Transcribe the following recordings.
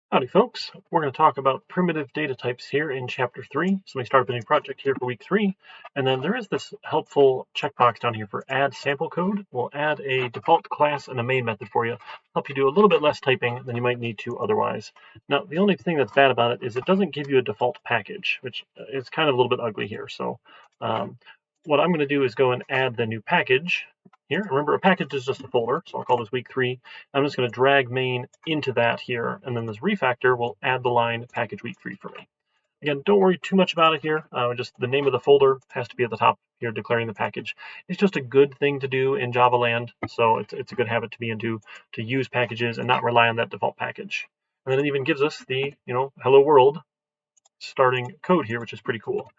Howdy folks, we're going to talk about primitive data types here in chapter 3. So we start up a new project here for week 3, and then there is this helpful checkbox down here for add sample code. We'll add a default class and a main method for you, help you do a little bit less typing than you might need to otherwise. Now the only thing that's bad about it is it doesn't give you a default package, which is kind of a little bit ugly here. So what I'm going to do is go and add the new package here. Remember, a package is just a folder, so I'll call this week 3. I'm just going to drag main into that here, and then this refactor will add the line package week 3 for me. Again, don't worry too much about it here. Just the name of the folder has to be at the top here, declaring the package. It's just a good thing to do in Java land, so it's a good habit to be into, to use packages and not rely on that default package. And then it even gives us the hello world starting code here, which is pretty cool.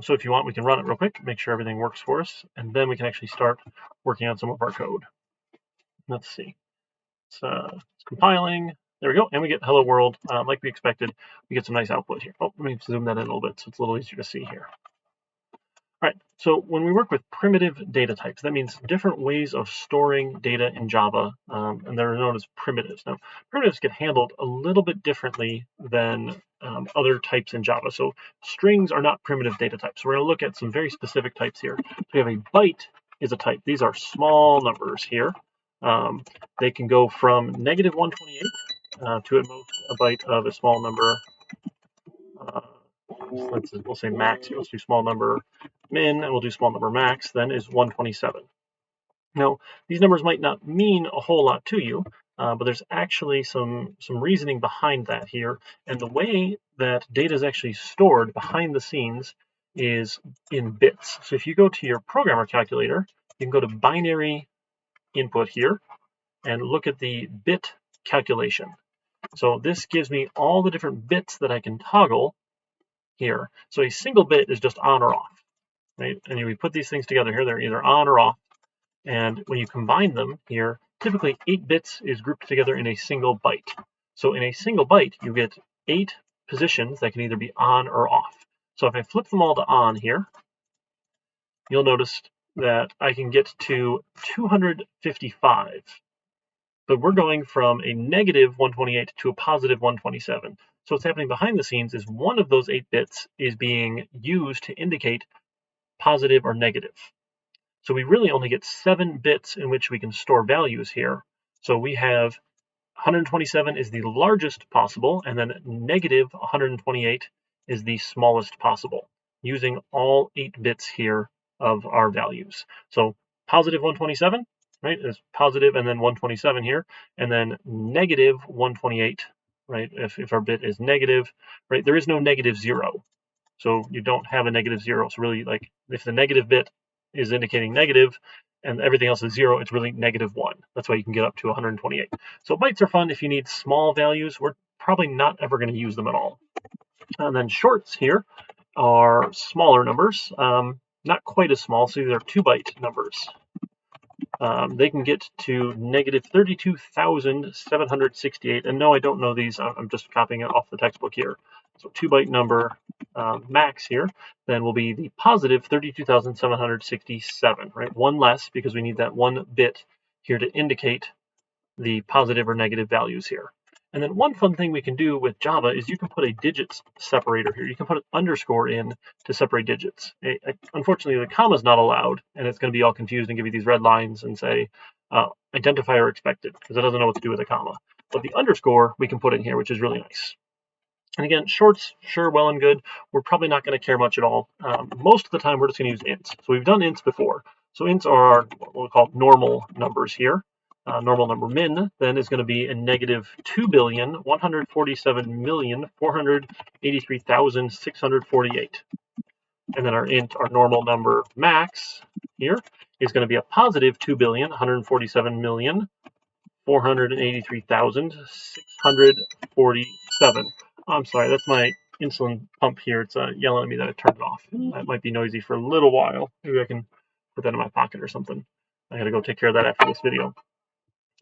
So if you want, we can run it real quick, make sure everything works for us, and then we can actually start working on some of our code. Let's see. It's compiling. There we go, and we get hello world like we expected. We get some nice output here. Oh, let me zoom that in a little bit so it's a little easier to see here. All right, so when we work with primitive data types, that means different ways of storing data in Java, and they're known as primitives. Now, primitives get handled a little bit differently than other types in Java. So strings are not primitive data types. So we're going to look at some very specific types here. So we have a byte is a type. These are small numbers here. They can go from -128 to at most a byte of a small number. We'll say max. Let's do small number min, and we'll do small number max. Then is 127. Now, these numbers might not mean a whole lot to you, but there's actually some reasoning behind that here. And the way that data is actually stored behind the scenes is in bits. So if you go to your programmer calculator, you can go to binary input here and look at the bit calculation. So this gives me all the different bits that I can toggle here. So a single bit is just on or off, right? And we put these things together here, they're either on or off. And when you combine them here, typically 8 bits is grouped together in a single byte. So in a single byte, you get 8 positions that can either be on or off. So if I flip them all to on here, you'll notice that I can get to 255. But we're going from a -128 to a +127. So what's happening behind the scenes is one of those 8 bits is being used to indicate positive or negative. So we really only get 7 bits in which we can store values here. So we have 127 is the largest possible, and then -128 is the smallest possible, using all 8 bits here of our values. So +127, right, is positive, and then 127 here, and then -128, right, if our bit is negative, right, there is no -0. So you don't have a -0. So really, like, if the negative bit is indicating negative and everything else is 0, it's really -1. That's why you can get up to 128. So bytes are fun if you need small values. We're probably not ever going to use them at all. And then shorts here are smaller numbers, not quite as small. So these are 2-byte numbers. They can get to -32,768. And no, I don't know these. I'm just copying it off the textbook here. So 2-byte number max here then will be the +32,767, right? One less because we need that 1 bit here to indicate the positive or negative values here. And then one fun thing we can do with Java is you can put a digits separator here. You can put an underscore in to separate digits. Unfortunately, the comma is not allowed, and it's going to be all confused and give you these red lines and say identifier expected, because it doesn't know what to do with a comma. But the underscore we can put in here, which is really nice. And again, shorts, sure, well and good. We're probably not going to care much at all. Most of the time, we're just going to use ints. So we've done ints before. So ints are what we'll call normal numbers here. Normal number min then is going to be a -2,147,483,648. And then our int, our normal number max here, is going to be a +2,147,483,647. I'm sorry, that's my insulin pump here. It's yelling at me that I turned it off. That might be noisy for a little while. Maybe I can put that in my pocket or something. I got to go take care of that after this video.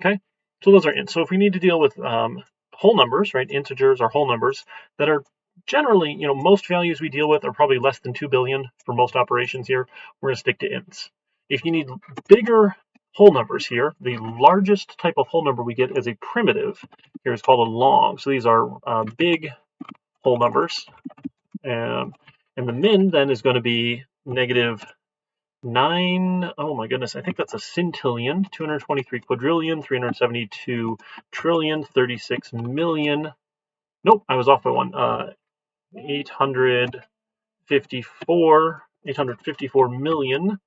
Okay, so those are ints. So if we need to deal with whole numbers, right, integers are whole numbers that are generally, most values we deal with are probably less than 2 billion for most operations here. We're going to stick to ints. If you need bigger whole numbers here. The largest type of whole number we get is a primitive. Here is called a long. So these are big whole numbers. And the min then is going to be -9, oh my goodness, I think that's a centillion, 223 quadrillion, 372 trillion, 36 million. Nope, I was off by one. 854 million,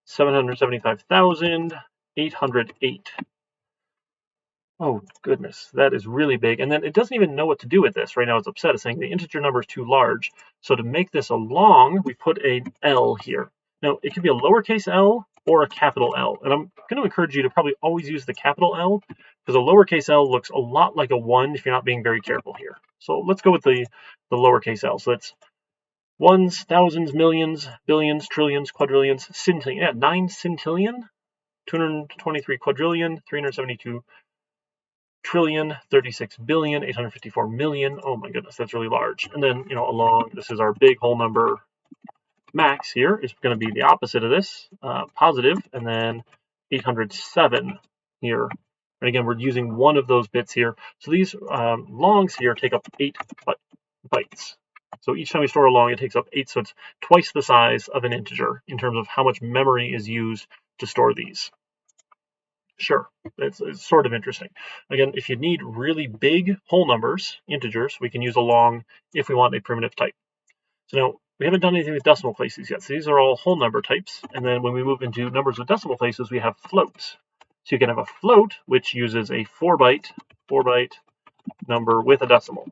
775,808. Oh goodness, that is really big. And then it doesn't even know what to do with this. Right now it's upset. It's saying the integer number is too large. So to make this a long, we put a L here. Now it can be a lowercase L or a capital L. And I'm going to encourage you to probably always use the capital L, because a lowercase L looks a lot like a 1 if you're not being very careful here. So let's go with the lowercase L. So that's ones, thousands, millions, billions, trillions, quadrillions, centillion. Yeah, 9 centillion, 223 quadrillion, 372 trillion, 36 billion, 854 million. Oh my goodness, that's really large. And then, along, this is our big whole number max here is going to be the opposite of this, positive, and then 807 here. And again, we're using one of those bits here. So these longs here take up 8 bytes. So each time we store a long, it takes up 8. So it's twice the size of an integer in terms of how much memory is used to store these. Sure, it's sort of interesting. Again, if you need really big whole numbers, integers, we can use a long if we want a primitive type. So now, we haven't done anything with decimal places yet. So these are all whole number types. And then when we move into numbers with decimal places, we have floats. So you can have a float, which uses a 4-byte number with a decimal.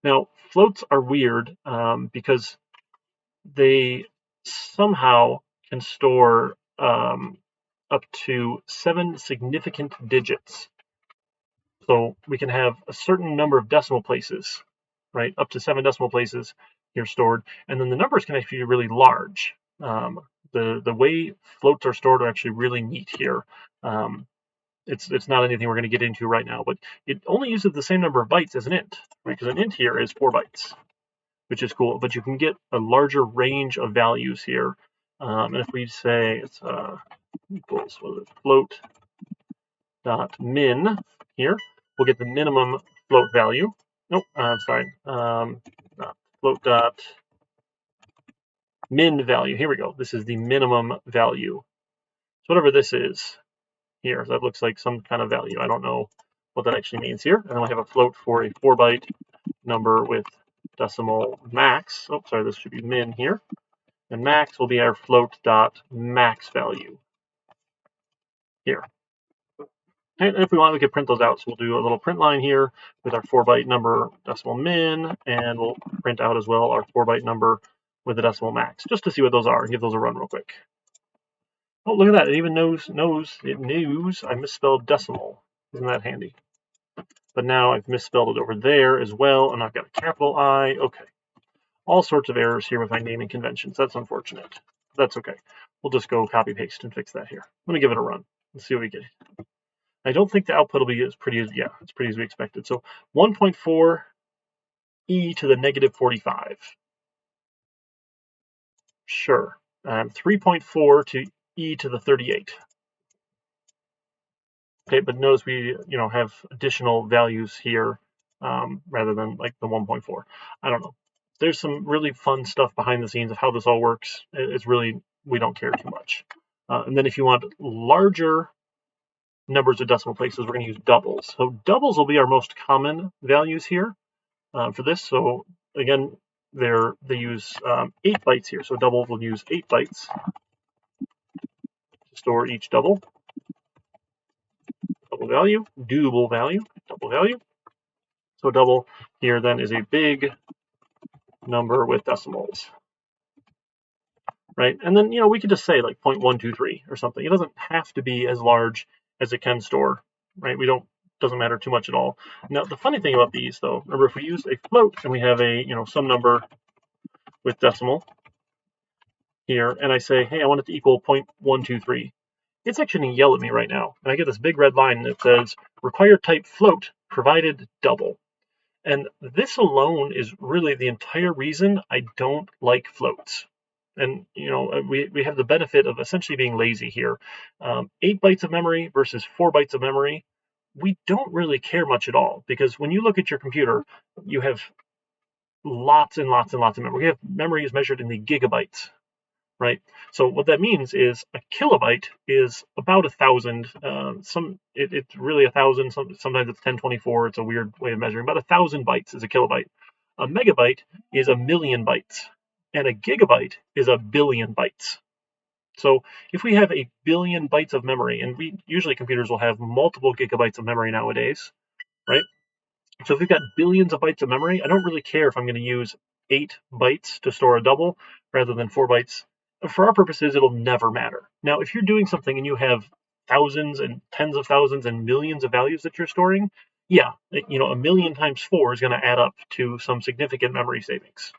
Now, floats are weird because they somehow can store up to 7 significant digits. So we can have a certain number of decimal places, right? Up to 7 decimal places here stored. And then the numbers can actually be really large. The way floats are stored are actually really neat here. It's not anything we're going to get into right now, but it only uses the same number of bytes as an int, right? Because an int here is 4 bytes, which is cool. But you can get a larger range of values here. And if we say it's equals float dot min here, we'll get the minimum float value. Nope, I'm sorry, not float dot min value. Here we go. This is the minimum value. So whatever this is here, that looks like some kind of value. I don't know what that actually means here. And then we have a float for a 4-byte number with decimal max. Oh, sorry, this should be min here. And max will be our float dot max value here. And if we want, we could print those out. So we'll do a little print line here with our 4-byte number decimal min, and we'll print out as well our 4-byte number with the decimal max, just to see what those are and give those a run real quick. Oh, look at that. It even knows I misspelled decimal. Isn't that handy? But now I've misspelled it over there as well, and I've got a capital I. Okay. All sorts of errors here with my naming conventions. That's unfortunate. That's okay. We'll just go copy paste and fix that here. Let me give it a run. Let's see what we get. I don't think the output will be as pretty as, it's pretty as we expected. So 1.4 e to the -45. Sure. 3.4 to e to the 38. Okay, but notice we have additional values here rather than like the 1.4. I don't know. There's some really fun stuff behind the scenes of how this all works. It's really, we don't care too much. And then if you want larger numbers of decimal places, we're going to use doubles. So doubles will be our most common values here for this. So again, they use 8 bytes here. So double will use 8 bytes to store each double value, double value. So double here then is a big number with decimals, right? And then we could just say like 0.123 or something. It doesn't have to be as large as it can store, right? Doesn't matter too much at all. Now the funny thing about these though, remember if we use a float and we have a some number with decimal here, and I say, hey, I want it to equal 0.123, it's actually going to yell at me right now. And I get this big red line that says required type float provided double. And this alone is really the entire reason I don't like floats. And we have the benefit of essentially being lazy here. 8 bytes of memory versus 4 bytes of memory, we don't really care much at all, because when you look at your computer, you have lots and lots and lots of memory. Memory is measured in the gigabytes, right? So what that means is a kilobyte is about 1,000. It's really 1,000. Sometimes it's 1024. It's a weird way of measuring. About 1,000 bytes is a kilobyte. A megabyte is 1,000,000 bytes, and a gigabyte is 1,000,000,000 bytes. So if we have 1,000,000,000 bytes of memory, and usually computers will have multiple gigabytes of memory nowadays, right? So if we've got billions of bytes of memory, I don't really care if I'm going to use 8 bytes to store a double rather than 4 bytes. For our purposes, it'll never matter. Now, if you're doing something and you have thousands and tens of thousands and millions of values that you're storing, yeah, 1,000,000 times 4 is going to add up to some significant memory savings.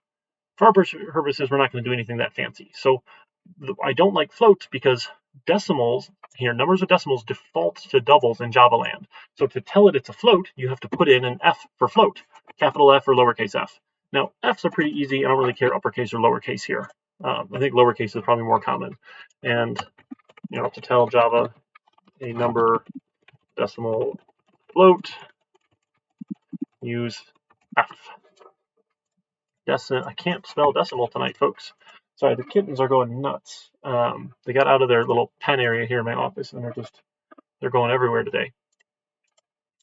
For our purposes, we're not going to do anything that fancy. So I don't like floats because decimals here, numbers with decimals, default to doubles in Java land. So to tell it it's a float, you have to put in an F for float, capital F or lowercase f. Now, F's are pretty easy. I don't really care uppercase or lowercase here. I think lowercase is probably more common. And to tell Java a number decimal float, use F. I can't spell decimal tonight, folks. Sorry, the kittens are going nuts. They got out of their little pen area here in my office, and they're going everywhere today.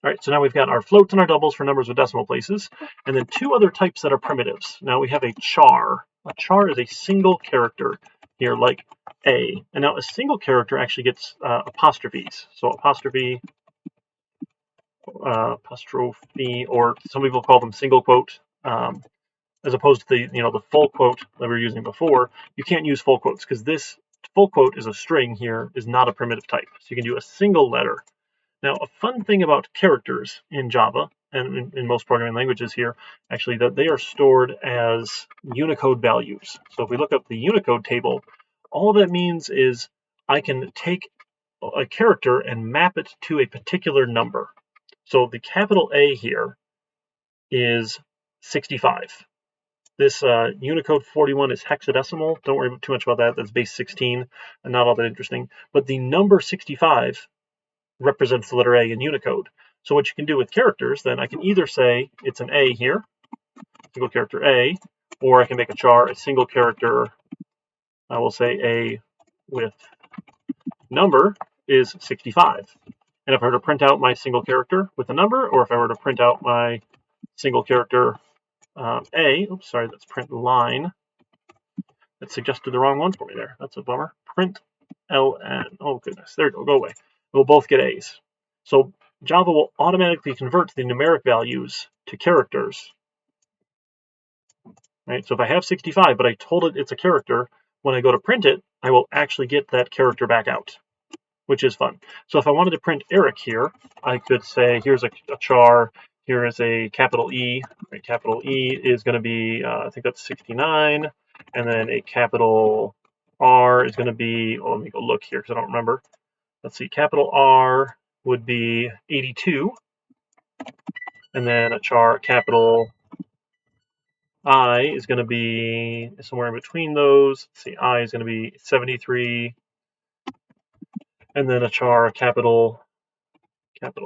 All right, so now we've got our floats and our doubles for numbers with decimal places, and then 2 other types that are primitives. Now we have a char. A char is a single character here, like A. And now a single character actually gets apostrophes. So apostrophe, or some people call them single quote. As opposed to the full quote that we were using before. You can't use full quotes because this full quote is a string here, is not a primitive type. So you can do a single letter. Now, a fun thing about characters in Java and in most programming languages here, actually, that they are stored as Unicode values. So if we look up the Unicode table, all that means is I can take a character and map it to a particular number. So the capital A here is 65. This Unicode 41 is hexadecimal. Don't worry too much about that. That's base 16 and not all that interesting. But the number 65 represents the letter A in Unicode. So what you can do with characters, then I can either say it's an A here, single character A, or I can make a char, a single character. I will say A with number is 65. And if I were to print out my single character with a number, or if I were to print out my single character A, oops, sorry, that's print line. That suggested the wrong one for me there. That's a bummer. Print ln. Oh goodness, there we go. Go away. We'll both get A's. So Java will automatically convert the numeric values to characters. Right. So if I have 65, but I told it it's a character, when I go to print it, I will actually get that character back out, which is fun. So if I wanted to print Eric here, I could say here's a char. Here is a capital E. Right, capital E is going to be, I think that's 69. And then a capital R is going to be, let me go look here because I don't remember. Let's see, capital R would be 82. And then a char capital I is going to be somewhere in between those. Let's see, I is going to be 73. And then a char capital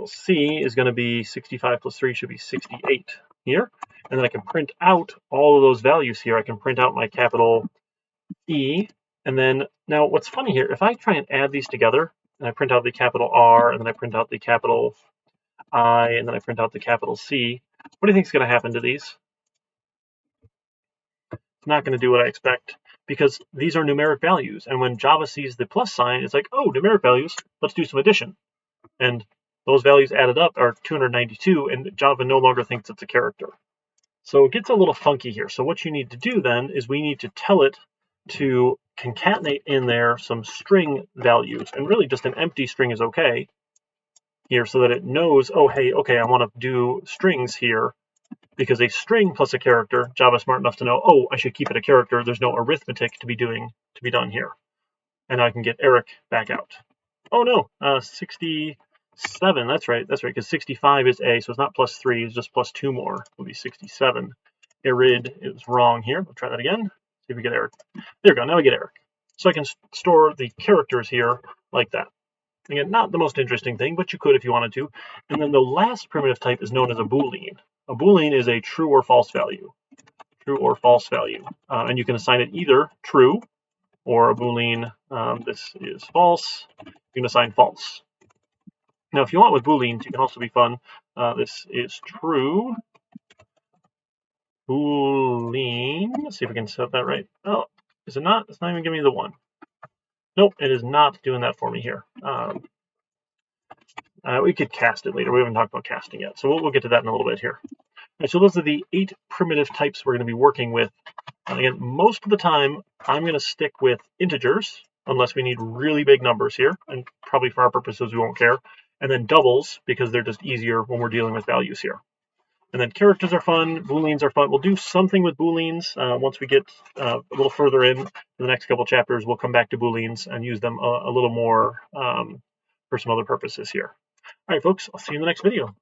C is going to be 65 plus 3 should be 68 here. And then I can print out all of those values here. I can print out my capital E. And then now what's funny here, if I try and add these together, and I print out the capital R, and then I print out the capital I, and then I print out the capital C, what do you think is going to happen to these? It's not going to do what I expect, because these are numeric values. And when Java sees the plus sign, it's like, oh, numeric values, let's do some addition. And those values added up are 292, and Java no longer thinks it's a character. So it gets a little funky here. So what you need to do then is we need to tell it to concatenate in there some string values, and really just an empty string is okay here, so that it knows, oh, hey, okay, I want to do strings here, because a string plus a character, Java's smart enough to know, oh, I should keep it a character. There's no arithmetic to be done here. And I can get Eric back out. Oh no, 67. That's right, because 65 is A, so it's not plus 3, it's just plus 2 more. It'll be 67. Irid is wrong here. We'll try that again. See if we get Eric. There we go. Now we get Eric. So I can store the characters here like that. Again, not the most interesting thing, but you could if you wanted to. And then the last primitive type is known as a Boolean. A Boolean is a true or false value. True or false value. And you can assign it either true or a Boolean. This is false. You can assign false. Now, if you want with Booleans, you can also be fun. This is true. Boolean. Let's see if we can set that right. Oh, is it not? It's not even giving me the one. Nope, it is not doing that for me here. We could cast it later. We haven't talked about casting yet, so we'll get to that in a little bit here. Right, so those are the 8 primitive types we're going to be working with. And again, most of the time, I'm going to stick with integers, unless we need really big numbers here, and probably for our purposes, we won't care. And then doubles, because they're just easier when we're dealing with values here. And then characters are fun, Booleans are fun. We'll do something with Booleans once we get a little further in the next couple chapters. We'll come back to Booleans and use them a little more for some other purposes here. All right, folks, I'll see you in the next video.